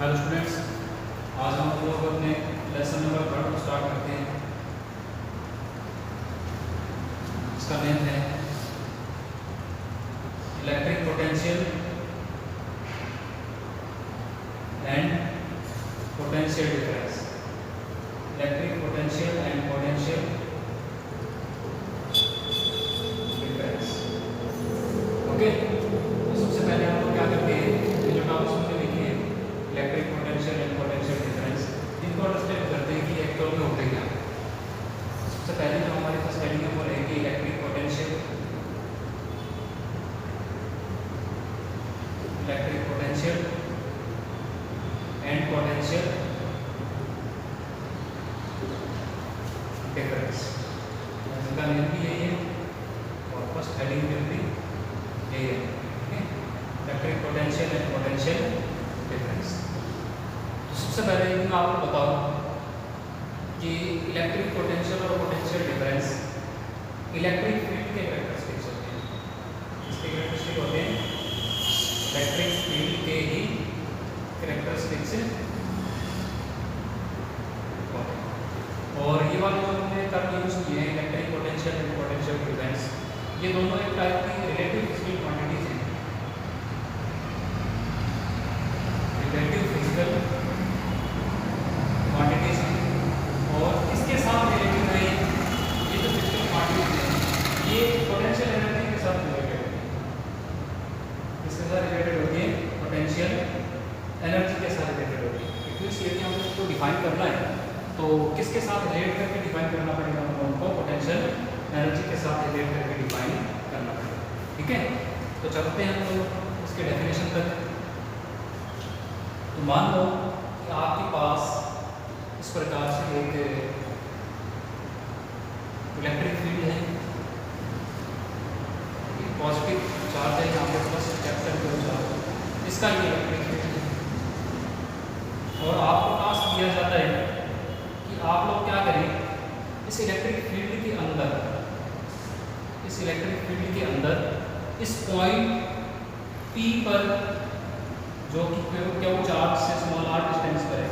Hello students, आज हम लोग अपने लेसन नंबर 3 को स्टार्ट करते हैं। इसका नेम है electric potential and potential difference. Electric potential and potential difference. Okay, तो सबसे पहले हम लोग क्या करते हैं, ये जो टॉपिक्स हमने लिखे हैं electric potential and potential difference, इनको अंडरस्टैंड करते हैं कि एक्चुअल में होते क्या। सबसे पहले जो हमारे पास स्टडी है वो रहेगी electric potential and potential difference. इनका नेम भी यही है और फर्स्ट हेडिंग भी यही है। Electric potential and potential difference. तो सबसे पहले मैं आपको बताऊं कि इलेक्ट्रिक पोटेंशियल और पोटेंशियल डिफरेंस इलेक्ट्रिक फील्ड के कैरेक्टरिस्टिक्स होते हैं। इसके कैरेक्टरिस्टिक होते हैं इलेक्ट्रिक फील्ड के ही कैरेक्टरिस्टिक्स होते हैं। और ये वाले जो हमने टर्म यूज किए हैं electric potential and potential difference, ये दोनों एक टाइप की रिलेटिव फिजिकल क्वांटिटीज हैं। रिलेटिव फिजिकल क्वांटिटीज हैं और इसके साथ रिलेटेड है ये जो फिजिकल क्वांटिटीज हैं ये पोटेंशियल एनर्जी के साथ रिलेटेड होती है। इसके साथ रिलेटेड होती है पोटेंशियल एनर्जी के साथ रिलेटेड होती है। क्योंकि इसलिए हम लोग को डिफाइन करना है तो किसके साथ रिलेट करके डिफाइन करना पड़ेगा, हम लोगों को पोटेंशियल एनर्जी के साथ रिलेट करके डिफाइन करना पड़ेगा। ठीक है, तो चलते हैं हम लोग इसके डेफिनेशन तक। तो मान लो कि आपके पास इस प्रकार से एक इलेक्ट्रिक फील्ड है, पॉजिटिव चार्ज है यहाँ पे प्लस कैपिटल चार्ज, इसका ये इलेक्ट्रिक फील्ड है। और आपको टास्क दिया जाता है कि आप लोग क्या करें, इस इलेक्ट्रिक फील्ड के अंदर इस पॉइंट P पर जो कि क्या वो चार्ज से स्मॉल r डिस्टेंस पर है,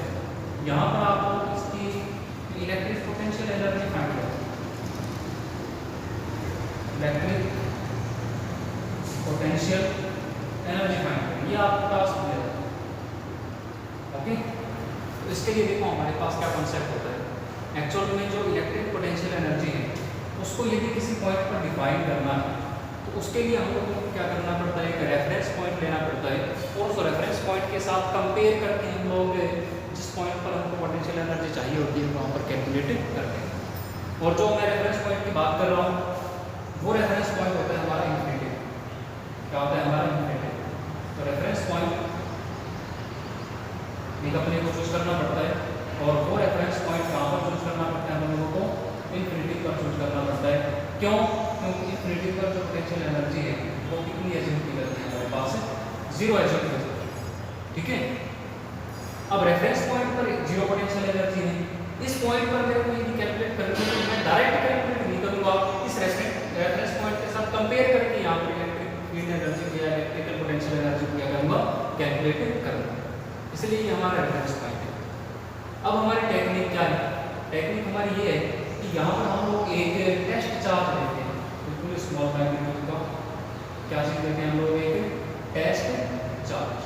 यहाँ पर आप लोग इसकी इलेक्ट्रिक पोटेंशियल एनर्जी फाइंड करें। इलेक्ट्रिक पोटेंशियल एनर्जी फाइंड करें, ये आपको टास्क दिया जाता है। ओके, तो इसके लिए देखो हमारे पास क्या कॉन्सेप्ट होता है। एक्चुअल में जो इलेक्ट्रिक पोटेंशियल एनर्जी है उसको यदि किसी पॉइंट पर डिफाइन करना है तो उसके लिए हम लोग को क्या करना पड़ता है, एक रेफरेंस पॉइंट लेना पड़ता है और उस रेफरेंस पॉइंट के साथ कंपेयर करके हम लोग जिस पॉइंट पर हमको पोटेंशियल एनर्जी चाहिए होती है वहाँ पर कैलकुलेट करते हैं। और जो मैं रेफरेंस पॉइंट की बात कर रहा हूँ वो रेफरेंस पॉइंट होता है हमारा इन्फिनिटी। क्या होता है हमारा इन्फिनिटी। तो रेफरेंस पॉइंट एक अपने को चूज करना पड़ता है और वो रेफरेंस पॉइंट कहाँ पर चूज करना पड़ता है, हम लोगों को इन्फिनिटी पर चूज करना पड़ता है। क्यों? क्योंकि इन्फिनिटी पर जो पोटेंशियल एनर्जी है वो कितनी एज्यूम की जाती है, हमारे पास 0 एज्यूम की जाती है। ठीक है, अब रेफरेंस पॉइंट पर 0 पोटेंशियल एनर्जी है, इस पॉइंट पर मेरे को यदि कैलकुलेट करनी है तो मैं डायरेक्ट कैलकुलेट नहीं करूँगा, इस रेफरेंस पॉइंट के साथ कंपेयर करके यहाँ पर इलेक्ट्रिक फील्ड एनर्जी या इलेक्ट्रिकल पोटेंशियल एनर्जी को क्या करूँगा, कैलकुलेट करूँगा। इसलिए ये हमारा रेफरेंस पॉइंट है। अब हमारी टेक्निक क्या है, टेक्निक हमारी ये है कि यहाँ पर हम लोग एक टेस्ट चार्ज लेते हैं, बिल्कुल स्मॉल मैग्नीट्यूड का क्या चीज़ लेते हैं हम लोग, एक टेस्ट चार्ज।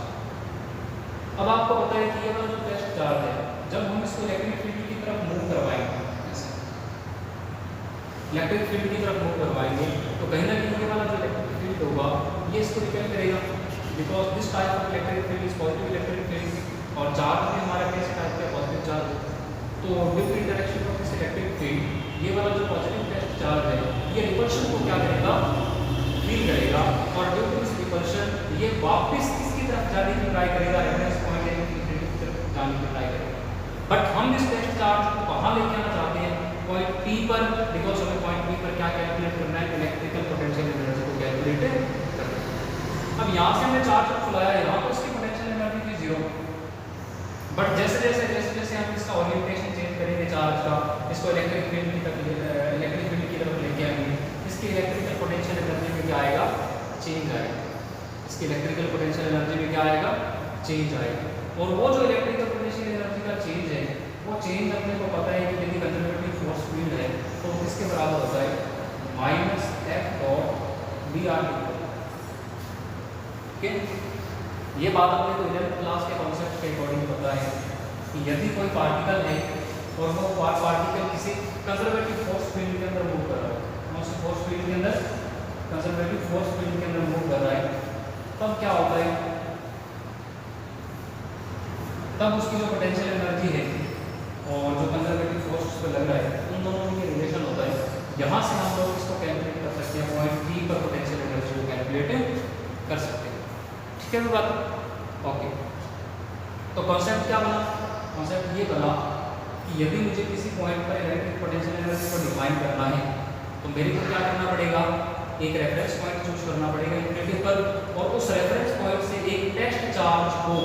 अब आपको पता है कि ये वाला जो टेस्ट चार्ज है जब हम इसको इलेक्ट्रिक फील्ड की तरफ मूव करवाएंगे, इलेक्ट्रिक फील्ड की तरफ मूव करवाएंगे तो कहीं ना कहीं ये वाला जो इलेक्ट्रिक फील्ड होगा ये इसको डिपेंड करेगा, because this type of electric field is positive electric field और चार्ज भी हमारा कैसे टाइप का पॉजिटिव चार्ज। तो due to interaction of this electric field ये वाला जो पॉजिटिव टेस्ट चार्ज है ये रिपल्शन को क्या करेगा, फील करेगा और ड्यू टू दिस रिपल्शन ये वापस किसकी तरफ जाने की ट्राई करेगा, रेफरेंस पॉइंट इन्फिनिटी की तरफ जाने की ट्राई करेगा। बट हम इस टेस्ट चार्ज को कहाँ लेके आना चाहते हैं, पॉइंट P पर, बिकॉज हमें पॉइंट P पर क्या कैलकुलेट करना है, इलेक्ट्रिकल पोटेंशियल एनर्जी को कैलकुलेट करना है। अब यहाँ से हमने चार्ज खुलाया, यहाँ पर इसकी पोटेंशियल एनर्जी थी 0, बट जैसे जैसे हम इसका ओरिएंटेशन चेंज करेंगे चार्ज का, इसको इलेक्ट्रिक फील्ड की तरफ लेके आएंगे, इसकी इलेक्ट्रिकल पोटेंशियल एनर्जी में क्या आएगा, चेंज आएगा। इसकी इलेक्ट्रिकल पोटेंशियल एनर्जी में क्या आएगा, चेंज आएगा। और वो जो इलेक्ट्रिकल पोटेंशियल एनर्जी का चेंज है, वो चेंज अपने को पता है कि यदि कंजर्वेटिव फोर्स फील्ड है तो वो किसके बराबर होता है, minus F dot B R. ठीक है, ये बात अपने को 11th क्लास के कॉन्सेप्ट के अकॉर्डिंग पता है कि यदि कोई पार्टिकल है और वो पार्टिकल किसी कंजर्वेटिव फोर्स फील्ड के अंदर मूव कर रहा है, कौन सी फोर्स फील्ड के अंदर, कंजर्वेटिव फोर्स फील्ड के अंदर मूव कर रहा है, तब क्या होता है, तब उसकी जो पोटेंशियल एनर्जी है और जो कंजर्वेटिव फोर्स उस पर लग रहा है, उन दोनों में रिलेशन होता है। यहाँ से हम लोग इसको कैलकुलेट कर सकते हैं, पॉइंट पी पर पोटेंशियल एनर्जी को कैलकुलेट कर सकते हैं। ठीक है बात, ओके। तो कॉन्सेप्ट क्या बना, कॉन्सेप्ट ये बना कि यदि मुझे किसी पॉइंट पर इलेक्ट्रिक पोटेंशियल एनर्जी को डिफाइन करना है तो मेरे को क्या करना पड़ेगा, एक रेफरेंस पॉइंट चूज करना पड़ेगा इन्फिनिटी पर, और उस रेफरेंस पॉइंट से एक टेस्ट चार्ज को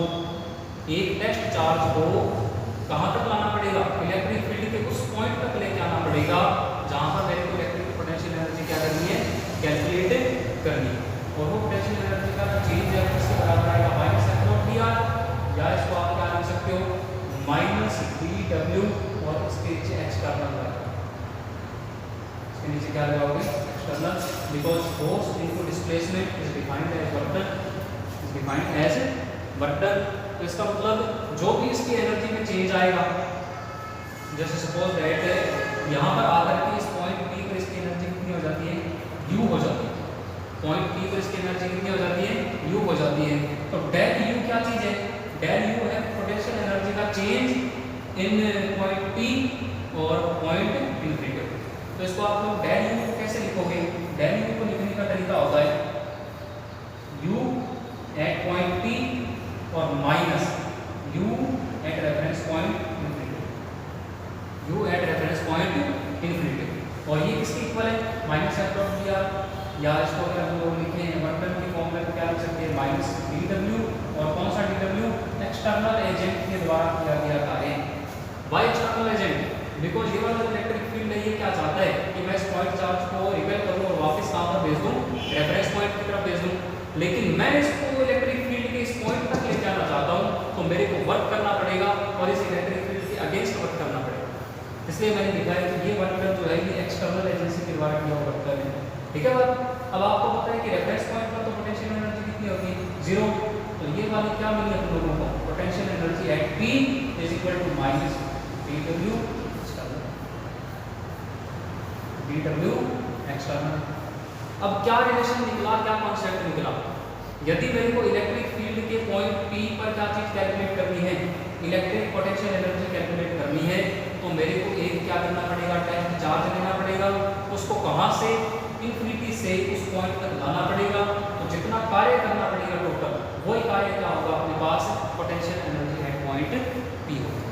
कहाँ तक लाना पड़ेगा, इलेक्ट्रिक फील्ड के उस पॉइंट तक लेके आना पड़ेगा जहाँ पर मेरे को इलेक्ट्रिक पोटेंशियल एनर्जी क्या करनी है, कैलकुलेट करनी है। और वो पोटेंशियल एनर्जी का चेंज है किसके बराबर आएगा, minus F dot B R, या इसको आप क्या लिख सकते हो, माइनस बी डब्ल्यू, और इसके नीचे एक्सटर्नल रहेगा, इसके नीचे क्या लगाओगे, external, because force into displacement is defined as work done. तो इसका मतलब जो भी इसकी एनर्जी में चेंज आएगा, जैसे सपोज दैट यहाँ पर आकर के इस पॉइंट पी पर इसकी एनर्जी कितनी हो जाती है, यू हो जाती है, पॉइंट पी पर इसकी एनर्जी कितनी हो जाती है, यू हो जाती है। तो डेल यू क्या चीज़ है, डेल यू है पोटेंशियल एनर्जी का चेंज इन पॉइंट पी और पॉइंट इन्फिनिटी। तो इसको आप लोग डेल यू को कैसे लिखोगे, डेल यू को लिखने का तरीका होता है यू एट पॉइंट पी और minus u at reference point infinity, u at reference point infinity, और ये किसके इक्वल है, minus F dot B R, या इसको अगर हम लोग लिखें वर्क की फॉर्म में तो क्या लिख सकते हैं, माइनस डी डब्ल्यू, और कौन सा डी डब्ल्यू, एक्सटर्नल एजेंट के द्वारा किया गया कार्य। वाई एक्सटर्नल एजेंट, बिकॉज ये वाला इलेक्ट्रिक फील्ड है ये क्या चाहता है कि मैं इस पॉइंट चार्ज को रिपेल करूँ और वापस कहाँ पर भेज दूँ, रेफरेंस पॉइंट की तरफ भेज दूँ, लेकिन मैं इसको इलेक्ट्रिक फील्ड के इस पॉइंट तक लेके आना चाहता हूँ, तो मेरे को वर्क करना पड़ेगा और इस इलेक्ट्रिक फील्ड के अगेंस्ट वर्क करना पड़ेगा। इसलिए मैंने लिखा है कि ये वर्क जो है ये एक्सटर्नल एजेंसी के द्वारा किया हुआ वर्क है। ठीक है बात, अब आपको पता है कि रेफरेंस पॉइंट पर तो पोटेंशियल एनर्जी कितनी होगी, जीरो, तो ये वाली क्या मिली हम लोगों को, potential energy at P is equal to minus D W external. अब क्या रिलेशन निकला, क्या कॉन्सेप्ट निकला, यदि मेरे को इलेक्ट्रिक फील्ड के पॉइंट पी पर क्या चीज कैलकुलेट करनी है, इलेक्ट्रिक पोटेंशियल एनर्जी कैलकुलेट करनी है, तो मेरे को एक क्या करना पड़ेगा, टेस्ट चार्ज लेना पड़ेगा, उसको कहाँ से, इन्फिनिटी से उस पॉइंट तक लाना पड़ेगा, तो जितना कार्य करना पड़ेगा टोटल, वही कार्य क्या होगा अपने पास, potential energy at point P होगा।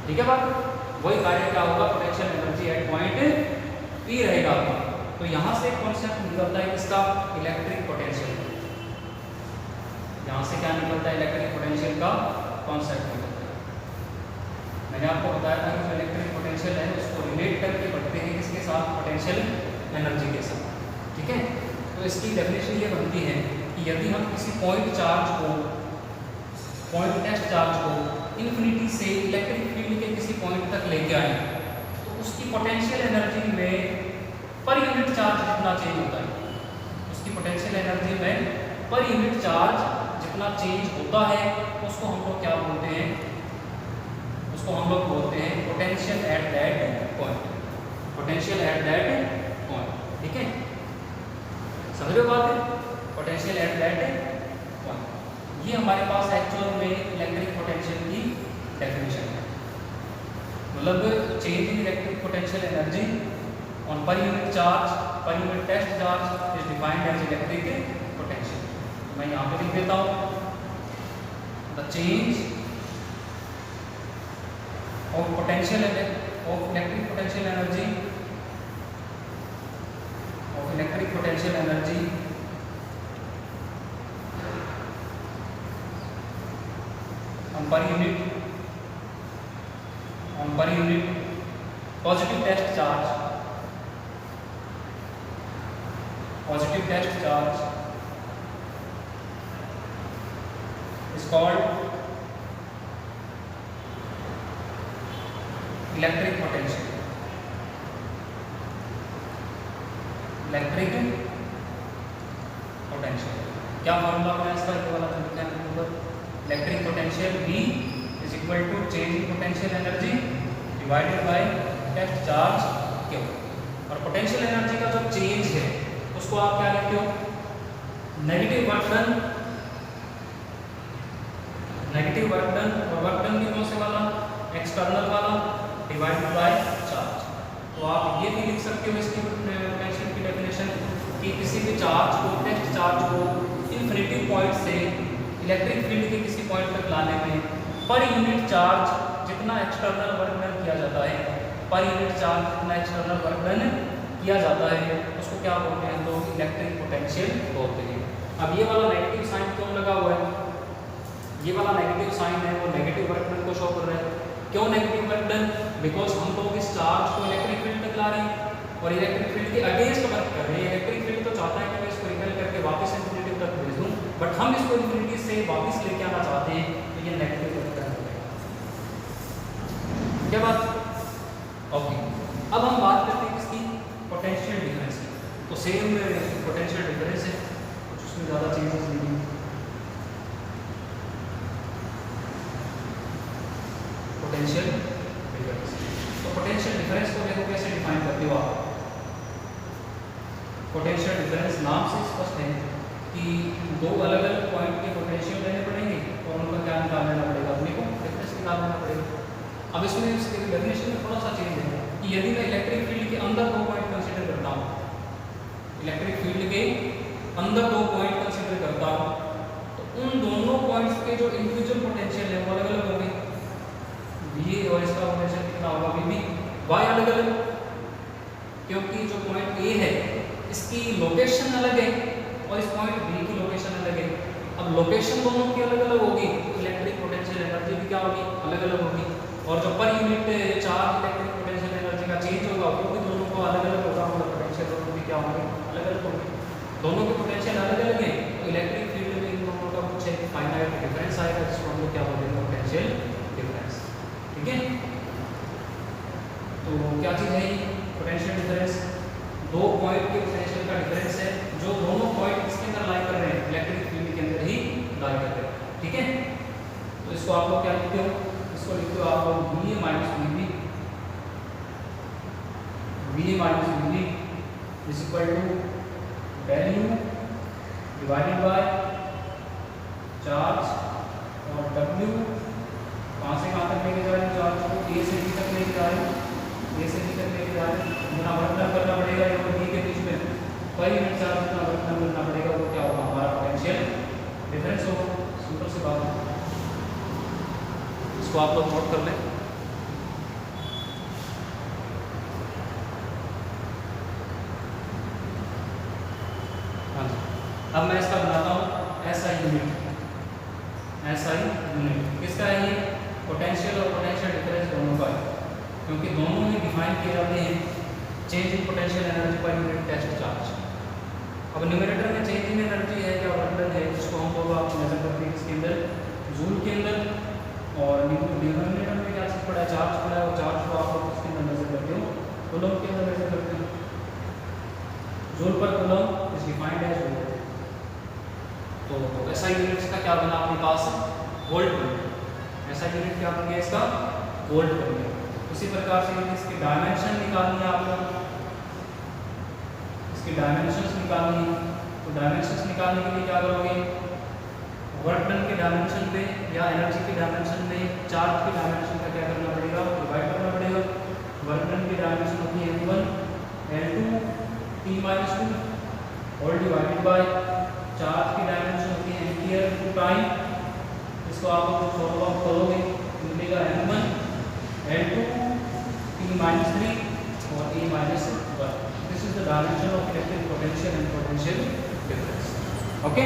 ठीक है बात, वही कार्य क्या होगा, potential energy at point P रहेगा। तो यहाँ से कॉन्सेप्ट निकलता है किसका, इलेक्ट्रिक पोटेंशियल, यहाँ से क्या निकलता है, इलेक्ट्रिक पोटेंशियल का कॉन्सेप्ट निकलता है। मैंने आपको बताया था कि जो इलेक्ट्रिक पोटेंशियल है उसको रिलेट करके पढ़ते हैं किसके साथ, पोटेंशियल एनर्जी के साथ। ठीक है, तो इसकी डेफिनेशन ये बनती है कि यदि हम किसी पॉइंट चार्ज को, पॉइंट टेस्ट चार्ज को इन्फिनिटी से इलेक्ट्रिक फील्ड के किसी पॉइंट तक लेके आए, तो उसकी पोटेंशियल एनर्जी में पर यूनिट चार्ज जितना चेंज होता है, उसकी पोटेंशियल एनर्जी में पर यूनिट चार्ज जितना चेंज होता है उसको हम लोग क्या बोलते हैं, उसको हम लोग बोलते हैं potential at that point, potential at that point. ठीक है, समझ रहे हो बात है, पोटेंशियल एट दैट पॉइंट, ये हमारे पास एक्चुअल में इलेक्ट्रिक पोटेंशियल की डेफिनेशन है, मतलब change in electric potential energy on per unit charge, per unit test charge is defined as electric potential। मैं यहाँ पे लिख देता हूँ, the change of potential of electric potential energy on per unit positive test charge is called electric potential, electric potential क्या formula होगा इसका, ये वाला जो लिखा है ऊपर, electric potential V is equal to change in potential energy divided by test charge Q। और पोटेंशियल एनर्जी का जो चेंज है उसको आप क्या लिखते हो, negative work done, negative work done, और वर्क डन भी कौन से वाला, एक्सटर्नल वाला, डिवाइडेड बाय चार्ज। तो आप ये भी लिख सकते हो इसकी पोटेंशियल की डेफिनेशन कि किसी भी चार्ज को, टेस्ट चार्ज को इन्फिनिटी पॉइंट से इलेक्ट्रिक फील्ड के किसी पॉइंट तक लाने में पर यूनिट चार्ज जितना एक्सटर्नल वर्क डन किया जाता है, पर यूनिट चार्ज जितना एक्सटर्नल वर्क डन किया जाता है उसको क्या बोलते हैं, तो इलेक्ट्रिक पोटेंशियल बोलते हैं। अब ये वाला नेगेटिव साइन क्यों लगा हुआ है, ये वाला नेगेटिव साइन है वो नेगेटिव वर्क डन को शो कर रहा है। क्यों नेगेटिव वर्क डन, बिकॉज हम लोग इस चार्ज को इलेक्ट्रिक फील्ड तक ला रहे हैं और इलेक्ट्रिक फील्ड के अगेंस्ट वर्क कर रहे हैं। इलेक्ट्रिक फील्ड तो चाहता है कि मैं इसको रिपेल करके वापस इन्फिनिटी तक भेज दूं, बट हम इसको इन्फिनिटी से वापस लेके आना चाहते हैं, तो ये नेगेटिव वर्क डन हो जाएगा। क्या बात, ओके। अब हम बात करते हैं किसकी, पोटेंशियल डिफरेंस की। तो सेम पोटेंशियल डिफरेंस है, कुछ उसमें ज़्यादा चेंजेस नहीं है। पोटेंशियल डिफरेंस, तो पोटेंशियल डिफरेंस को देखो कैसे डिफाइन करते हो आप। पोटेंशियल डिफरेंस नाम से स्पष्ट है कि दो अलग अलग पॉइंट के पोटेंशियल लेने पड़ेंगे और उनका क्या निकाल लेना पड़ेगा, अपने को डिफरेंस निकाल लेना पड़ेगा। अब इसमें इसके डेफिनेशन में थोड़ा सा चेंज है कि यदि मैं इलेक्ट्रिक फील्ड के अंदर दो पॉइंट कंसीडर करता हूँ, इलेक्ट्रिक फील्ड के अंदर दो पॉइंट कंसीडर करता हूँ, तो उन दोनों पॉइंट्स के जो इंडिविजुअल पोटेंशियल है वो अलग अलग होंगे। ये और इसका पोटेंशियल कितना होगा, VB, Y अलग अलग, क्योंकि जो पॉइंट A है इसकी लोकेशन अलग है और इस पॉइंट B की लोकेशन अलग है। अब लोकेशन दोनों की अलग अलग होगी तो इलेक्ट्रिक पोटेंशियल एनर्जी भी क्या होगी, अलग अलग होगी। और जो per unit charge electric potential energy का चेंज होगा वो भी दोनों को अलग अलग होगा, मतलब पोटेंशियल दोनों भी क्या होंगे, अलग अलग होंगे। दोनों के पोटेंशियल अलग अलग है तो इलेक्ट्रिक फील्ड में इन दोनों का कुछ एक फाइनाइट डिफरेंस आएगा जिसको हम लोग क्या बोलेंगे, पोटेंशियल डिफरेंस। ठीक है, तो क्या चीज़ है ये पोटेंशियल डिफरेंस, दो पॉइंट के पोटेंशियल का डिफरेंस है जो दोनों पॉइंट किसके अंदर लाई कर रहे हैं, इलेक्ट्रिक फील्ड के अंदर ही लाई कर रहे हैं। ठीक है, तो इसको आप लोग क्या लिखते हो, इसको लिखते हो आप लोग VA minus VB, VA minus VB is equal to value divided by charge और W कहाँ से कहाँ तक लेके जा रहे हैं, चार्ज को A से B तक लेके जा रहे हैं, A से B तक लेके जा रहे हैं। जितना वर्क डन करना पड़ेगा A और B के बीच में पर यूनिट चार्ज जितना वर्क डन करना पड़ेगा वो क्या होगा, हमारा पोटेंशियल डिफरेंस होगा। सिंपल सी बात है, इसको आप लोग नोट कर लें। हाँ जी, अब मैं इसका बनाता हूँ SI यूनिट, SI यूनिट किसका है, ये पोटेंशियल और पोटेंशियल डिफरेंस दोनों का है, क्योंकि दोनों में डिफाइन किए जाते हैं change in potential energy per unit test charge. अब न्यूमरेटर में चेंज इन एनर्जी है या वर्क डन है जिसको हम लोग आप मेजर करते हैं इसके अंदर, जूल के अंदर, और डिनोमिनेटर में क्या चीज़ पड़ा है, चार्ज पड़ा है, और चार्ज को आप लोग किसके अंदर मेजर करते हो, कूलम के अंदर मेजर करते हो। Joule per coulomb is defined as volt. तो ऐसा यूनिट का क्या बना अपने पास, वोल्ट बन गया। ऐसा यूनिट क्या बन गया इसका, वोल्ट बन गया। उसी प्रकार से इसकी डायमेंशन निकालनी है आपको, इसकी डायमेंशंस निकालनी है। तो डायमेंशंस निकालने के लिए क्या करोगे, वर्क डन के डायमेंशन पे या एनर्जी के डायमेंशन में चार्ज की डायमेंशन का क्या करना पड़ेगा, डिवाइड करना पड़ेगा। वर्क डन की डायमेंशन होती है M1 L2 T-2 all divided by charge की डायमेंशन होती है एम्पियर टू टाइम। इसको आप लोग सॉल्व आउट करोगे मिलेगा M1 L2 T-3 और A-1। This is the dimension of electric potential and potential difference. Okay,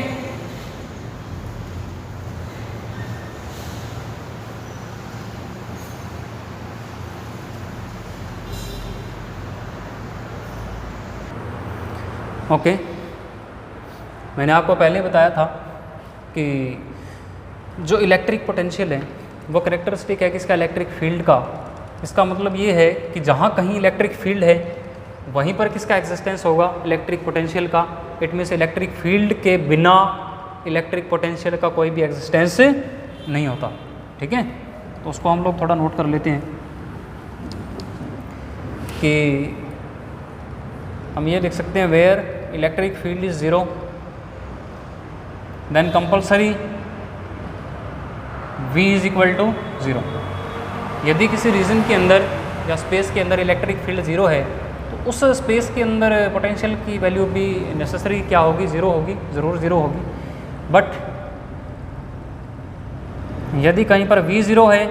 okay मैंने आपको पहले बताया था कि जो इलेक्ट्रिक पोटेंशियल है वो कैरेक्टरिस्टिक है किसका, इलेक्ट्रिक फील्ड का, इसका मतलब ये है कि जहाँ कहीं इलेक्ट्रिक फील्ड है वहीं पर किसका एग्जिस्टेंस होगा, इलेक्ट्रिक पोटेंशियल का। इट मीन्स इलेक्ट्रिक फील्ड के बिना इलेक्ट्रिक पोटेंशियल का कोई भी एग्जिस्टेंस नहीं होता। ठीक है, तो उसको हम लोग थोड़ा नोट कर लेते हैं कि हम ये लिख सकते हैं where electric field is zero then compulsory V is equal to zero. यदि किसी रीजन के अंदर या स्पेस के अंदर इलेक्ट्रिक फील्ड ज़ीरो है तो उस स्पेस के अंदर पोटेंशियल की वैल्यू भी नेसेसरी क्या होगी, ज़ीरो होगी, ज़रूर ज़ीरो होगी। बट यदि कहीं पर V ज़ीरो है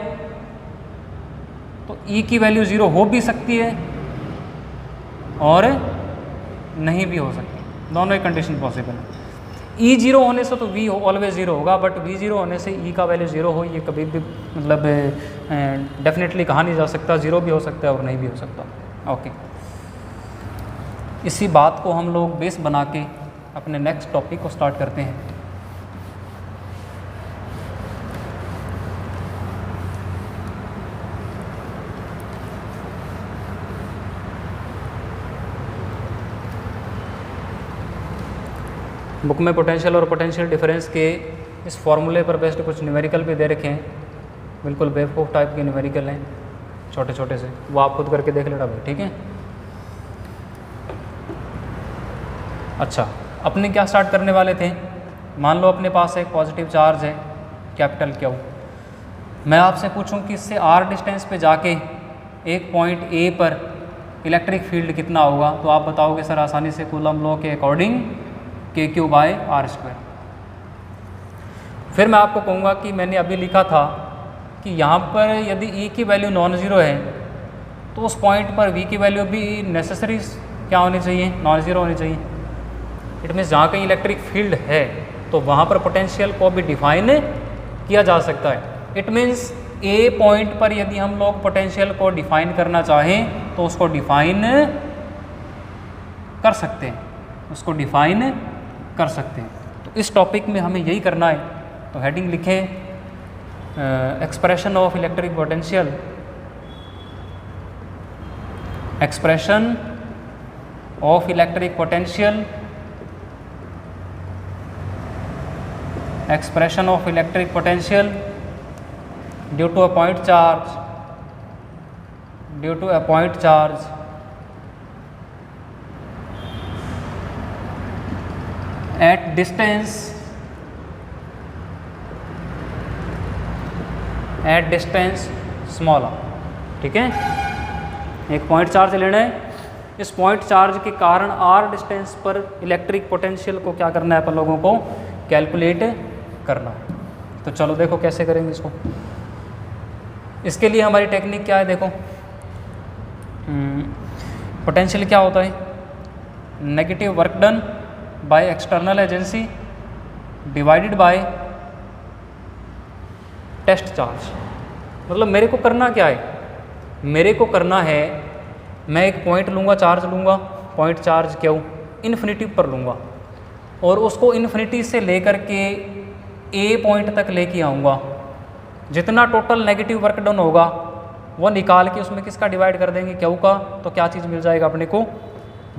तो E की वैल्यू ज़ीरो हो भी सकती है और नहीं भी हो सकती, दोनों ही कंडीशन पॉसिबल है। E ज़ीरो होने से तो V ऑलवेज ज़ीरो होगा, बट V ज़ीरो होने से E का वैल्यू ज़ीरो हो ये कभी भी मतलब डेफिनेटली कहा नहीं जा सकता, ज़ीरो भी हो सकता है और नहीं भी हो सकता। ओके, इसी बात को हम लोग बेस बना के अपने नेक्स्ट टॉपिक को स्टार्ट करते हैं। बुक में पोटेंशियल और पोटेंशियल डिफरेंस के इस फॉर्मूले पर बेस्ड कुछ न्यूमेरिकल भी दे रखे हैं, बिल्कुल बेवकूफ़ टाइप के न्यूमेरिकल हैं, छोटे छोटे से, वो आप खुद करके देख लेना भाई। ठीक है, अच्छा, अपने क्या स्टार्ट करने वाले थे। मान लो अपने पास एक पॉजिटिव चार्ज है कैपिटल Q, मैं आपसे पूछूं कि इससे r डिस्टेंस पे जाके एक पॉइंट A पर इलेक्ट्रिक फील्ड कितना होगा, तो आप बताओगे सर आसानी से कूलम लॉ के अकॉर्डिंग KQ/r²। फिर मैं आपको कहूँगा कि मैंने अभी लिखा था कि यहाँ पर यदि E की वैल्यू नॉन ज़ीरो है तो उस पॉइंट पर V की वैल्यू भी नेसेसरी क्या होनी चाहिए, नॉन ज़ीरो होनी चाहिए। इट मीन्स जहाँ कहीं इलेक्ट्रिक फील्ड है तो वहाँ पर पोटेंशियल को भी डिफाइन किया जा सकता है। इट मीन्स A पॉइंट पर यदि हम लोग पोटेंशियल को डिफाइन करना चाहें तो उसको डिफाइन कर सकते हैं, उसको डिफाइन कर सकते हैं। तो इस टॉपिक में हमें यही करना है। तो हेडिंग लिखें expression of electric potential, expression of electric potential, expression of electric potential due to a point charge, due to a point charge at distance small r। ठीक है, एक पॉइंट चार्ज लेना है, इस पॉइंट चार्ज के कारण r distance पर electric potential को क्या करना है अपन लोगों को, कैलकुलेट करना है। तो चलो देखो कैसे करेंगे इसको। इसके लिए हमारी टेक्निक क्या है, देखो पोटेंशियल क्या होता है, negative work done by external agency divided by test charge. मतलब मेरे को करना क्या है, मेरे को करना है मैं एक पॉइंट लूँगा, चार्ज लूँगा, पॉइंट चार्ज Q इन्फिनिटी पर लूँगा और उसको इन्फिनिटी से लेकर के A पॉइंट तक लेके आऊँगा। जितना टोटल नेगेटिव वर्क डन होगा वो निकाल के उसमें किसका डिवाइड कर देंगे, Q का, तो क्या चीज़ मिल जाएगा अपने को,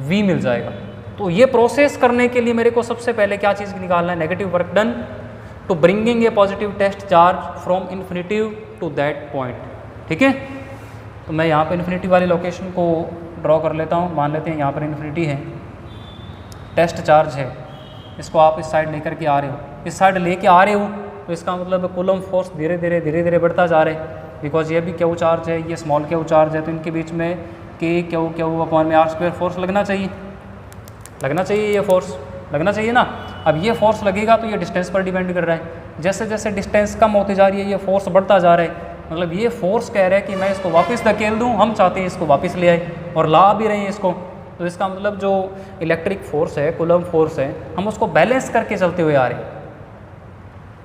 V मिल जाएगा। तो ये प्रोसेस करने के लिए मेरे को सबसे पहले क्या चीज़ निकालना है, negative work done to bringing a positive test charge from infinity to that point. ठीक है, तो मैं यहाँ पर इन्फिनिटी वाली लोकेशन को ड्रॉ कर लेता हूँ। मान लेते हैं यहाँ पर इन्फिनिटी है, टेस्ट चार्ज है, इसको आप इस साइड लेकर के आ रहे हो, इस साइड लेके आ रहे हो, तो इसका मतलब कूलम फोर्स धीरे धीरे बढ़ता जा रहा है। बिकॉज ये भी Q चार्ज है, ये स्मॉल Q चार्ज है, तो इनके बीच में K/Q/r² फोर्स लगना चाहिए, लगना चाहिए, ये फोर्स लगना चाहिए ना। अब ये फोर्स लगेगा तो ये डिस्टेंस पर डिपेंड कर रहा है। जैसे जैसे डिस्टेंस कम होती जा रही है ये फोर्स बढ़ता जा रहा है। मतलब ये फोर्स कह रहा है कि मैं इसको वापस धकेल दूँ, हम चाहते हैं इसको वापस ले आए और ला भी रहे हैं इसको। तो इसका मतलब जो इलेक्ट्रिक फोर्स है, कूलम फोर्स है, हम उसको बैलेंस करके चलते हुए आ रहे हैं,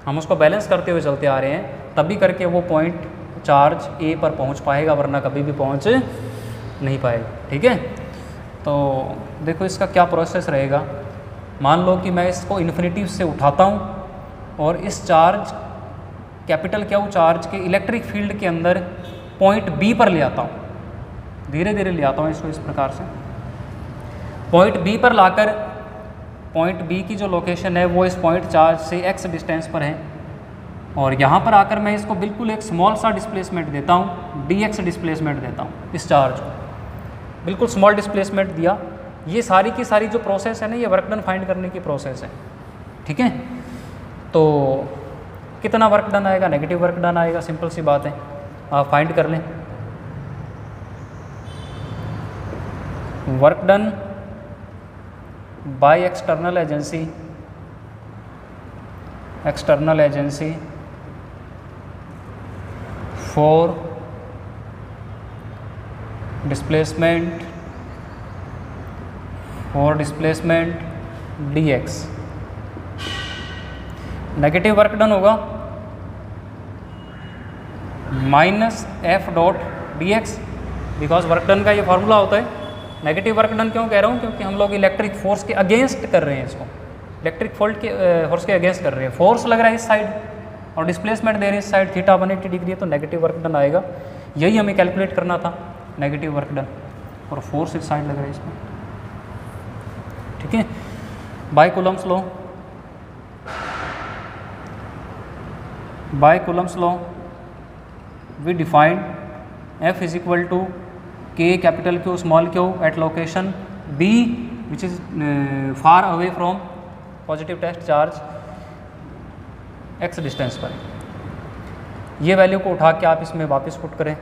हम उसको बैलेंस करते हुए चलते आ रहे हैं, तभी करके वो पॉइंट चार्ज A पर पहुंच पाएगा, वरना कभी भी पहुंच नहीं पाएगा। ठीक है, तो देखो इसका क्या प्रोसेस रहेगा। मान लो कि मैं इसको इन्फिनिटी से उठाता हूँ और इस चार्ज कैपिटल Q चार्ज के इलेक्ट्रिक फील्ड के अंदर पॉइंट बी पर ले आता हूँ, धीरे धीरे ले आता हूँ इसको इस प्रकार से। पॉइंट बी पर लाकर पॉइंट बी की जो लोकेशन है वो इस पॉइंट चार्ज से x डिस्टेंस पर है, और यहाँ पर आकर मैं इसको बिल्कुल एक स्मॉल सा डिस्प्लेसमेंट देता हूँ, dx डिस्प्लेसमेंट देता हूँ इस चार्ज को, बिल्कुल स्मॉल डिस्प्लेसमेंट दिया। ये सारी की सारी जो प्रोसेस है ना, ये वर्क डन फाइंड करने की प्रोसेस है, ठीक है। तो कितना वर्क डन आएगा, नेगेटिव वर्क डन आएगा, सिंपल सी बात है, आप फाइंड कर लें। Work done by external agency for displacement dx। Negative work done होगा minus F dot dx, because work done का ये फार्मूला होता है। नेगेटिव वर्क डन क्यों कह रहा हूँ, क्योंकि हम लोग इलेक्ट्रिक फोर्स के अगेंस्ट कर रहे हैं इसको, इलेक्ट्रिक फोर्स के अगेंस्ट कर रहे हैं। फोर्स लग रहा है इस साइड और डिस्प्लेसमेंट दे रहे हैं इस साइड, थीटा 180 डिग्री है, तो नेगेटिव वर्क डन आएगा। यही हमें कैलकुलेट करना था, नेगेटिव वर्क डन, और फोर्स इस साइड लग रहा है इसमें, ठीक है। By Coulomb's law we defined F is equal to K capital Q small q at location B which is far away from positive test charge x distance पर। ये वैल्यू को उठा के आप इसमें वापस पुट करें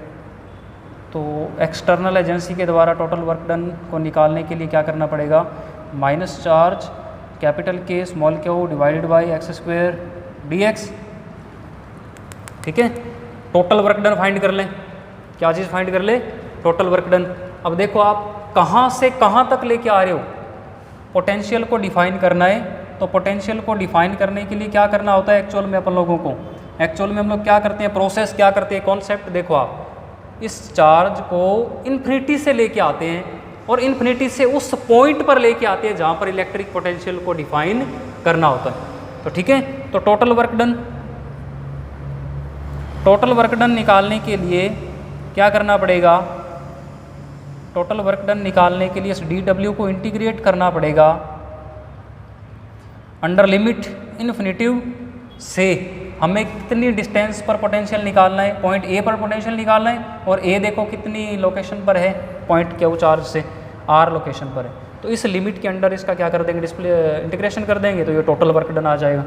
तो एक्सटर्नल एजेंसी के द्वारा टोटल वर्क डन को निकालने के लिए क्या करना पड़ेगा, minus charge capital K small q divided by x² dx, ठीक है। टोटल वर्क डन फाइंड कर लें, क्या चीज़ फाइंड कर ले, टोटल वर्क डन। अब देखो आप कहाँ से कहाँ तक लेके आ रहे हो, पोटेंशियल को डिफाइन करना है, तो पोटेंशियल को डिफाइन करने के लिए क्या करना होता है एक्चुअल में अपन लोगों को, एक्चुअल में हम लोग क्या करते हैं, प्रोसेस क्या करते हैं, कॉन्सेप्ट देखो आप, इस चार्ज को इन्फिनिटी से लेके आते हैं और इन्फिनिटी से उस पॉइंट पर लेके आते हैं जहाँ पर इलेक्ट्रिक पोटेंशियल को डिफाइन करना होता है। तो ठीक है, तो टोटल वर्क डन निकालने के लिए क्या करना पड़ेगा, टोटल वर्क डन निकालने के लिए इस dw को इंटीग्रेट करना पड़ेगा अंडर लिमिट इन्फिनिटिव से। हमें कितनी डिस्टेंस पर पोटेंशियल निकालना है, पॉइंट ए पर पोटेंशियल निकालना है, और ए देखो कितनी लोकेशन पर है, पॉइंट क्यू चार्ज से आर लोकेशन पर है। तो इस लिमिट के अंडर इसका क्या कर देंगे, इंटीग्रेशन कर देंगे, तो ये टोटल वर्क डन आ जाएगा।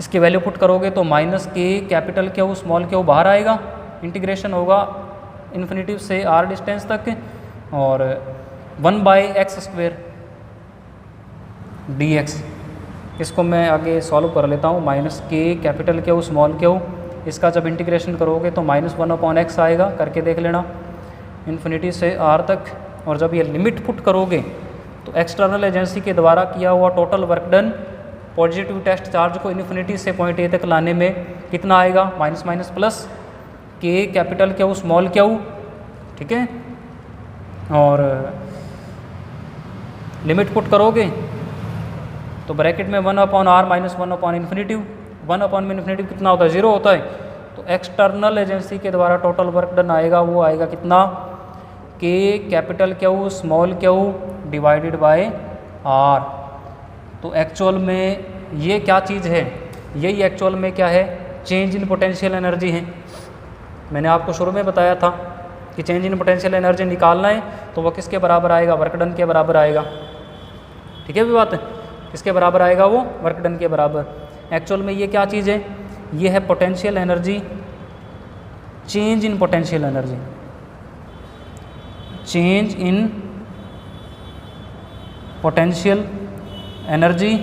इसकी वैल्यू पुट करोगे तो माइनस के कैपिटल क्यू स्मॉल क्यू बाहर आएगा, इंटीग्रेशन होगा इन्फिनिटिव से आर डिस्टेंस तक, और 1/x² dx। इसको मैं आगे सॉल्व कर लेता हूँ, माइनस के कैपिटल क्यू स्मॉल क्यू, इसका जब इंटीग्रेशन करोगे तो -1/x आएगा, करके देख लेना, इन्फिनिटी से आर तक। और जब ये लिमिट पुट करोगे तो एक्सटर्नल एजेंसी के द्वारा किया हुआ total work done positive test charge को इन्फिनिटी से पॉइंट ए तक लाने में कितना आएगा, minus minus plus K capital Q small Q, ठीक है। और लिमिट पुट करोगे तो ब्रैकेट में 1/r माइनस 1/इन्फिनिटिव, 1/इन्फिनिटिव कितना होता है, 0 होता है। तो एक्सटर्नल एजेंसी के द्वारा टोटल वर्क डन आएगा, वो आएगा कितना, K capital Q small Q divided by R. तो एक्चुअल में ये क्या चीज़ है, यही एक्चुअल में क्या है, चेंज इन पोटेंशियल एनर्जी है। मैंने आपको शुरू में बताया था कि चेंज इन पोटेंशियल एनर्जी निकालना है तो वो किसके बराबर आएगा, वर्क डन के बराबर आएगा, ठीक है भी बात है, किसके बराबर आएगा, वो वर्क डन के बराबर। एक्चुअल में ये क्या चीज़ है, ये है potential energy, change in potential energy, change in potential energy.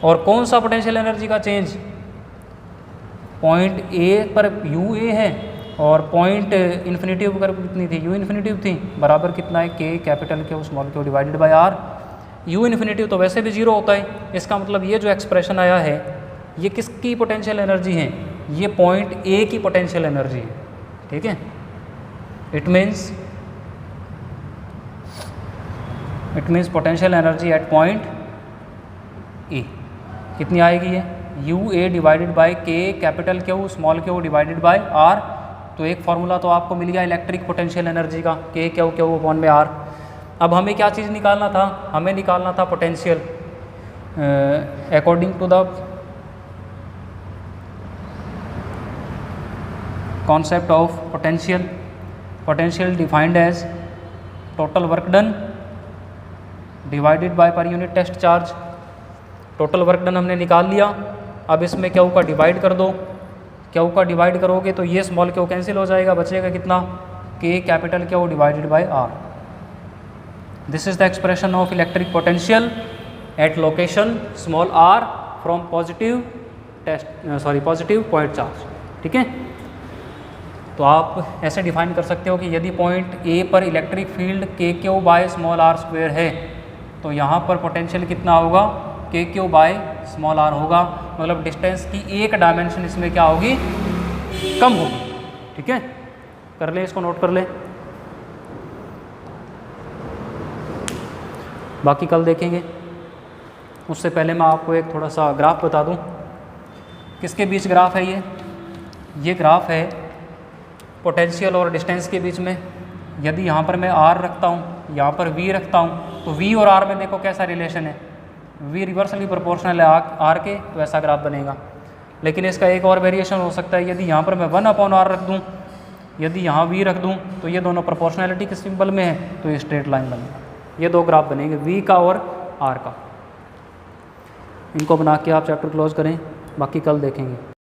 और कौन सा पोटेंशियल एनर्जी का चेंज, पॉइंट ए पर यू ए है और पॉइंट इन्फिनिटिव पर कितनी थी, यू इन्फिनिटिव थी, बराबर कितना है, K capital Q small Q divided by R. U infinitive तो वैसे भी 0 होता है, इसका मतलब ये जो एक्सप्रेशन आया है ये किसकी पोटेंशियल एनर्जी है, ये पॉइंट ए की पोटेंशियल एनर्जी है, ठीक है। It means potential energy at point A कितनी आएगी, ये U A divided by K capital Q small Q divided by R. तो एक फार्मूला तो आपको मिल गया इलेक्ट्रिक पोटेंशियल एनर्जी का, के क्यू क्यू अपॉन में आर। अब हमें क्या चीज़ निकालना था, हमें निकालना था potential according to the concept of potential defined as total work done divided by per unit test charge। Total work done हमने निकाल लिया। अब इसमें क्यू का डिवाइड कर दो, क्यू का डिवाइड करोगे तो ये स्मॉल क्यू कैंसिल हो जाएगा, बचेगा कितना, K capital Q divided by R. This is the expression of electric potential at location small R from positive point charge. ठीक है, तो आप ऐसे डिफाइन कर सकते हो कि यदि पॉइंट ए पर electric field K Q by small R square है तो यहाँ पर पोटेंशियल कितना होगा, के क्यू बाय स्मॉल आर होगा। मतलब डिस्टेंस की एक डायमेंशन इसमें क्या होगी, कम होगी। ठीक है, कर ले, इसको नोट कर ले, बाकी कल देखेंगे। उससे पहले मैं आपको एक थोड़ा सा ग्राफ बता दूं। किसके बीच ग्राफ है ये ग्राफ है पोटेंशियल और डिस्टेंस के बीच में। यदि यहाँ पर मैं आर रखता हूँ, यहाँ पर वी रखता हूँ, तो वी और आर में देखो कैसा रिलेशन है, वी रिवर्सली प्रोपोर्शनल है आर के, तो ऐसा ग्राफ बनेगा। लेकिन इसका एक और वेरिएशन हो सकता है, यदि यहाँ पर मैं 1/r रख दूँ, यदि यहाँ वी रख दूँ, तो ये दोनों प्रोपोर्शनैलिटी के सिंबल में है, तो ये स्ट्रेट लाइन बनेगा। ये दो ग्राफ बनेंगे, वी का और आर का। इनको बना के आप चैप्टर क्लोज करें, बाकी कल देखेंगे।